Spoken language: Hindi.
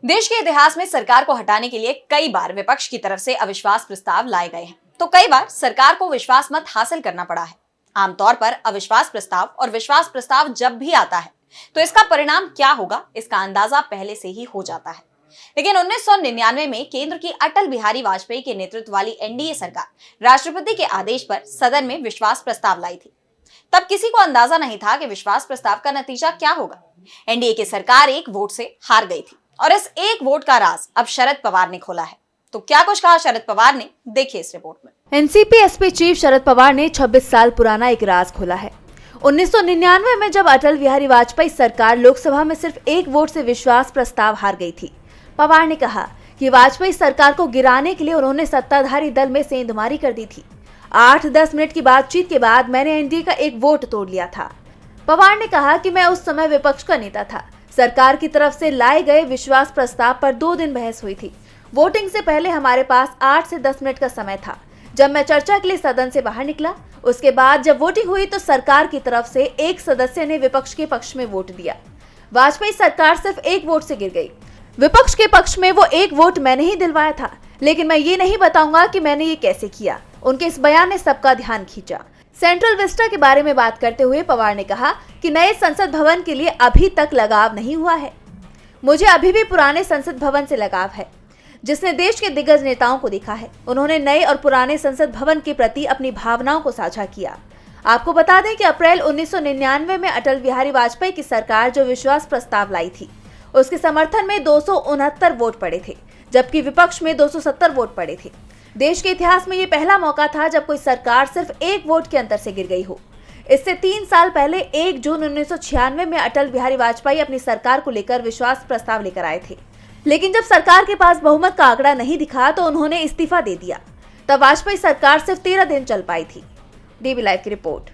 देश के इतिहास में सरकार को हटाने के लिए कई बार विपक्ष की तरफ से अविश्वास प्रस्ताव लाए गए हैं, तो कई बार सरकार को विश्वास मत हासिल करना पड़ा है। आमतौर पर अविश्वास प्रस्ताव और विश्वास प्रस्ताव जब भी आता है तो इसका परिणाम क्या होगा, इसका अंदाजा पहले से ही हो जाता है। लेकिन 1999 में केंद्र की अटल बिहारी वाजपेयी के नेतृत्व वाली एनडीए सरकार राष्ट्रपति के आदेश पर सदन में विश्वास प्रस्ताव लाई थी। तब किसी को अंदाजा नहीं था कि विश्वास प्रस्ताव का नतीजा क्या होगा। एनडीए की सरकार एक वोट से हार गई थी और इस एक वोट का राज अब शरद पवार ने खोला है। तो क्या कुछ कहा शरद पवार ने, देखिए इस रिपोर्ट में। NCP SP chief Sharad Pawar ने 26 साल पुराना एक राज खोला है। 1999 में जब अटल बिहारी वाजपेयी सरकार लोकसभा में सिर्फ एक वोट से विश्वास प्रस्ताव हार गई थी, पवार ने कहा कि वाजपेयी सरकार को गिराने के लिए उन्होंने सत्ताधारी दल में सेंधमारी कर दी थी। 8-10 मिनट की बातचीत के बाद मैंने एनडीए का एक वोट तोड़ लिया था। पवार ने कहा कि मैं उस समय विपक्ष का नेता था। सरकार की तरफ से लाए गए विश्वास प्रस्ताव पर 2 दिन बहस हुई थी। वोटिंग से पहले हमारे पास 8 से 10 मिनट का समय था। जब मैं चर्चा के लिए सदन से बाहर निकला, उसके बाद जब वोटिंग हुई तो सरकार की तरफ से एक सदस्य ने विपक्ष के पक्ष में वोट दिया। वाजपेयी सरकार सिर्फ एक वोट से गिर गई। विपक्ष के पक्ष में वो एक वोट मैंने ही दिलवाया था, लेकिन मैं ये नहीं बताऊंगा कि मैंने ये कैसे किया। उनके इस बयान ने सबका ध्यान खींचा। सेंट्रल विस्टा के बारे में बात करते हुए पवार ने कहा कि नए संसद भवन के लिए अभी तक लगाव नहीं हुआ है। मुझे अभी भी पुराने संसद भवन से लगाव है, जिसने देश के दिग्गज नेताओं को देखा है। उन्होंने नए और पुराने संसद भवन के प्रति अपनी भावनाओं को साझा किया। आपको बता दें कि अप्रैल 1999 में अटल बिहारी वाजपेयी की सरकार जो विश्वास प्रस्ताव लाई थी, उसके समर्थन में 269 वोट पड़े थे, जबकि विपक्ष में 270 वोट पड़े थे। देश के इतिहास में ये पहला मौका था जब कोई सरकार सिर्फ एक वोट के अंतर से गिर गई हो। इससे 3 साल पहले 1 जून 1996 में अटल बिहारी वाजपेयी अपनी सरकार को लेकर विश्वास प्रस्ताव लेकर आए थे, लेकिन जब सरकार के पास बहुमत का आंकड़ा नहीं दिखा तो उन्होंने इस्तीफा दे दिया। तब वाजपेयी सरकार सिर्फ 13 दिन चल पाई थी। डीबी लाइव की रिपोर्ट।